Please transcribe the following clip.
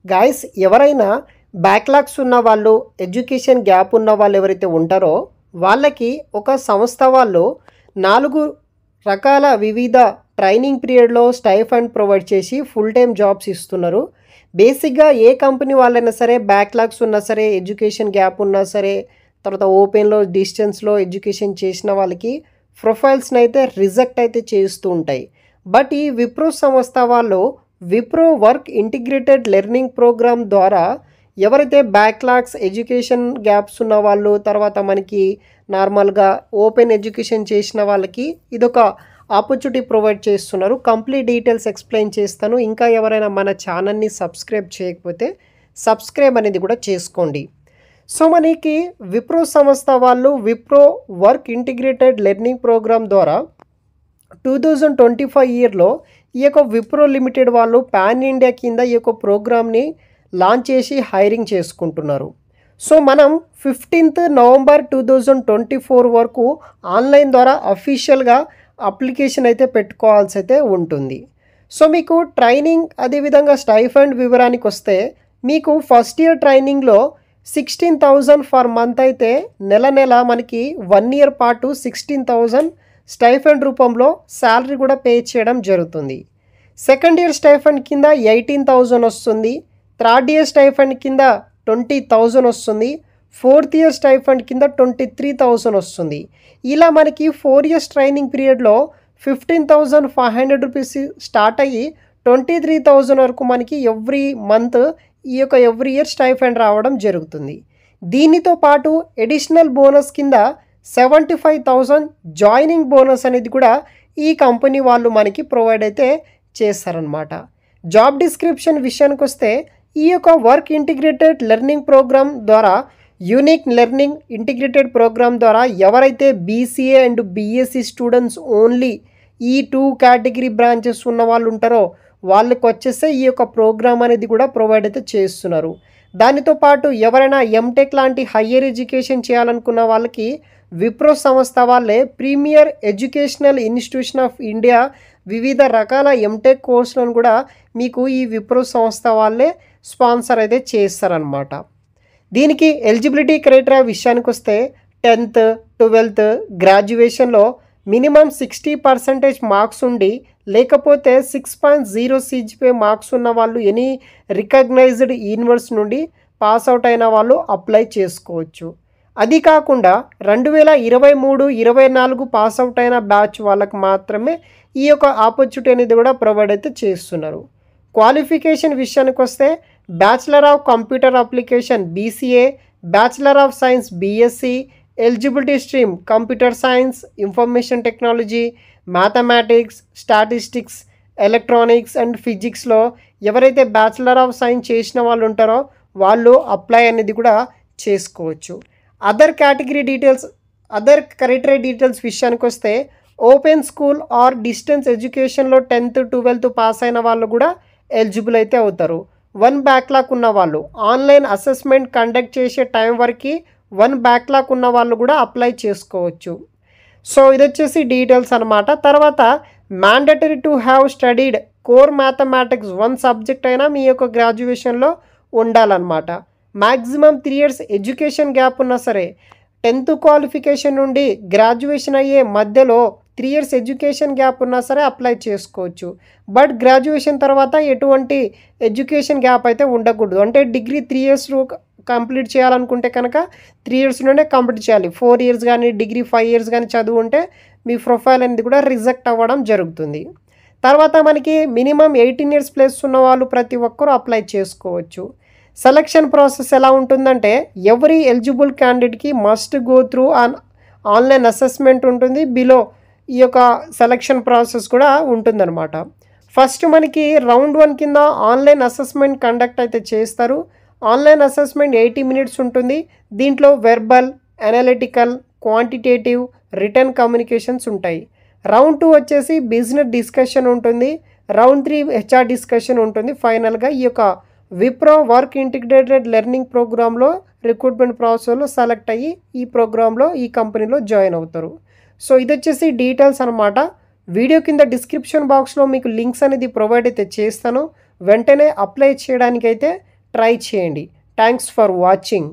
Guys ఎవరైనా backlogs ఉన్న వాళ్ళు ఎడ్యుకేషన్ గ్యాప్ ఉన్న వాళ్ళు ఎవరైతే ఉంటారో వాళ్ళకి ఒక సంస్థ వాళ్ళు 4 రకాల వివిధ ట్రైనింగ్ పీరియడ్లో స్టైఫండ్ ప్రొవైడ్ చేసి ఫుల్ టైం జాబ్స్ ఇస్తున్నారు. బేసిక్గా ఏ కంపెనీ వాళ్ళైనా సరే బ్యాక్లాగ్స్ ఉన్నా సరే ఎడ్యుకేషన్ గ్యాప్ ఉన్నా సరే తర్వాత ఓపెన్లో డిస్టెన్స్లో ఎడ్యుకేషన్ చేసిన వాళ్ళకి ప్రొఫైల్స్ని అయితే రిజెక్ట్ అయితే చేస్తూ ఉంటాయి. బట్ ఈ విప్రో సంస్థ వాళ్ళు Wipro work integrated learning program ద్వారా ఎవరైతే బ్యాక్లాగ్స్ ఎడ్యుకేషన్ గ్యాప్స్ ఉన్న వాళ్ళు తర్వాత మనకి నార్మల్గా ఓపెన్ ఎడ్యుకేషన్ చేసిన వాళ్ళకి ఇదొక ఆపర్చునిటీ ప్రొవైడ్ చేస్తున్నారు. కంప్లీట్ డీటెయిల్స్ ఎక్స్ప్లెయిన్ చేస్తాను. ఇంకా ఎవరైనా మన ఛానల్ని సబ్స్క్రైబ్ చేయకపోతే సబ్స్క్రైబ్ అనేది కూడా చేసుకోండి. సో మనకి విప్రో సంస్థ వాళ్ళు Wipro work integrated learning program ద్వారా 2025 ఇయర్లో ఈ యొక్క విప్రో లిమిటెడ్ వాళ్ళు పాన్ ఇండియా కింద ఈ యొక్క ప్రోగ్రామ్ని లాంచ్ చేసి హైరింగ్ చేసుకుంటున్నారు. సో మనం 15th నవంబర్ 2024 వరకు ఆన్లైన్ ద్వారా అఫీషియల్గా అప్లికేషన్ అయితే పెట్టుకోవాల్సి అయితే ఉంటుంది. సో మీకు ట్రైనింగ్ అదేవిధంగా స్టైఫండ్ వివరానికి వస్తే మీకు ఫస్ట్ ఇయర్ ట్రైనింగ్లో 16,000 ఫర్ మంత్ అయితే నెల మనకి 1 ఇయర్ పాటు 16,000 స్టైఫండ్ రూపంలో శాలరీ కూడా పే చేయడం జరుగుతుంది. సెకండ్ ఇయర్ స్టైఫండ్ కింద 18,000 వస్తుంది. థర్డ్ ఇయర్ స్టైఫండ్ కింద 20,000 వస్తుంది. ఫోర్త్ ఇయర్ స్టైఫండ్ కింద 23,000 వస్తుంది. ఇలా మనకి 4 ఇయర్స్ ట్రైనింగ్ పీరియడ్లో 15,500 రూపీస్ స్టార్ట్ అయ్యి 23,000 వరకు మనకి ఎవ్రీ మంత్ ఈ యొక్క ఎవ్రీ ఇయర్ స్టైఫండ్ రావడం జరుగుతుంది. దీనితో పాటు ఎడిషనల్ బోనస్ కింద 75,000 జాయినింగ్ బోనస్ అనేది కూడా ఈ కంపెనీ వాళ్ళు మనకి ప్రొవైడ్ అయితే చేస్తారనమాట. జాబ్ డిస్క్రిప్షన్ విషయానికి వస్తే ఈ యొక్క వర్క్ ఇంటిగ్రేటెడ్ లెర్నింగ్ ప్రోగ్రామ్ ద్వారా యూనిక్ లెర్నింగ్ ఇంటిగ్రేటెడ్ ప్రోగ్రామ్ ద్వారా ఎవరైతే BCA and BSc students only ఈ 2 కేటగిరీ బ్రాంచెస్ ఉన్న వాళ్ళు ఉంటారో వాళ్ళకి వచ్చేస్తే ఈ యొక్క ప్రోగ్రామ్ అనేది కూడా ప్రొవైడ్ అయితే చేస్తున్నారు. దానితో పాటు ఎవరైనా ఎంటెక్ లాంటి హయ్యర్ ఎడ్యుకేషన్ చేయాలనుకున్న వాళ్ళకి విప్రో సంస్థ వాళ్ళే premier educational institution of India వివిధ రకాల ఎంటెక్ కోర్సులను కూడా మీకు ఈ విప్రో సంస్థ వాళ్ళే స్పాన్సర్ అయితే చేస్తారనమాట. దీనికి ఎలిజిబిలిటీ క్రైటీరియా విషయానికి వస్తే 10th 12th గ్రాడ్యుయేషన్లో మినిమం 60% మార్క్స్ ఉండి లేకపోతే 6.0 CGPA మార్క్స్ ఉన్న వాళ్ళు ఎనీ రికగ్నైజ్డ్ యూనివర్సిటీ నుండి పాస్ అవుట్ అయిన వాళ్ళు అప్లై చేసుకోవచ్చు. అది కాకుండా 2023-24 పాస్ అవుట్ అయిన బ్యాచ్ వాళ్ళకి మాత్రమే ఈ యొక్క ఆపర్చునిటీ అనేది కూడా ప్రొవైడ్ అయితే చేస్తున్నారు. క్వాలిఫికేషన్ విషయానికి వస్తే bachelor of computer application BCA, bachelor of science BSc, eligibility stream computer science, information technology, mathematics, statistics, electronics and ఫిజిక్స్లో ఎవరైతే బ్యాచిలర్ ఆఫ్ సైన్స్ చేసిన వాళ్ళు ఉంటారో వాళ్ళు అప్లై అనేది కూడా చేసుకోవచ్చు. అదర్ క్రైటీరియా డీటెయిల్స్ విషయానికి వస్తే ఓపెన్ స్కూల్ ఆర్ డిస్టెన్స్ ఎడ్యుకేషన్లో 10th 12th పాస్ అయిన వాళ్ళు కూడా ఎలిజిబుల్ అయితే అవుతారు. 1 బ్యాక్లాగ్ ఉన్న వాళ్ళు ఆన్లైన్ అసెస్మెంట్ కండక్ట్ చేసే టైం వరకు 1 బ్యాక్లాగ్ ఉన్న వాళ్ళు కూడా అప్లై చేసుకోవచ్చు. సో ఇది వచ్చేసి డీటెయిల్స్ అనమాట. తర్వాత mandatory to have studied core mathematics 1 subject అయినా మీ యొక్క గ్రాడ్యుయేషన్లో ఉండాలన్నమాట. మ్యాక్సిమం 3 ఇయర్స్ ఎడ్యుకేషన్ గ్యాప్ ఉన్నా సరే 10th క్వాలిఫికేషన్ నుండి గ్రాడ్యుయేషన్ అయ్యే మధ్యలో 3 ఇయర్స్ ఎడ్యుకేషన్ గ్యాప్ ఉన్నా సరే అప్లై చేసుకోవచ్చు. బట్ గ్రాడ్యుయేషన్ తర్వాత ఎటువంటి ఎడ్యుకేషన్ గ్యాప్ అయితే ఉండకూడదు. అంటే డిగ్రీ 3 ఇయర్స్ కంప్లీట్ చేయాలనుకుంటే కనుక 3 ఇయర్స్ నుండే కంప్లీట్ చేయాలి. 4 ఇయర్స్ కానీ డిగ్రీ 5 ఇయర్స్ కానీ చదువు ఉంటే మీ ప్రొఫైల్ అనేది కూడా రిజెక్ట్ అవ్వడం జరుగుతుంది. తర్వాత మనకి మినిమం 18 ఇయర్స్ ప్లస్ ఉన్న వాళ్ళు ప్రతి ఒక్కరూ అప్లై చేసుకోవచ్చు. సెలక్షన్ ప్రాసెస్ ఎలా ఉంటుందంటే ఎవరీ ఎలిజిబుల్ క్యాండిడేట్కి must go through online assessment ఉంటుంది. బిలో ఈ యొక్క సెలక్షన్ ప్రాసెస్ కూడా ఉంటుందన్నమాట. ఫస్ట్ మనకి రౌండ్ 1 కింద ఆన్లైన్ అసెస్మెంట్ కండక్ట్ అయితే చేస్తారు. ఆన్లైన్ అసెస్మెంట్ 80 minutes ఉంటుంది. దీంట్లో verbal, analytical, quantitative, return communications ఉంటాయి. రౌండ్ 2 వచ్చేసి బిజినెస్ డిస్కషన్ ఉంటుంది. రౌండ్ 3 HR డిస్కషన్ ఉంటుంది. ఫైనల్గా ఈ యొక్క విప్రో వర్క్ ఇంటిగ్రేటెడ్ లెర్నింగ్ ప్రోగ్రాంలో రిక్రూట్మెంట్ ప్రాసెస్లో సెలెక్ట్ అయ్యి ఈ ప్రోగ్రాంలో ఈ కంపెనీలో జాయిన్ అవుతారు. సో ఇది వచ్చేసి డీటెయిల్స్ అనమాట. వీడియో కింద డిస్క్రిప్షన్ బాక్స్లో మీకు లింక్స్ అనేది ప్రొవైడ్ అయితే చేస్తాను. వెంటనే అప్లై చేయడానికైతే ట్రై చేయండి. Thanks for watching.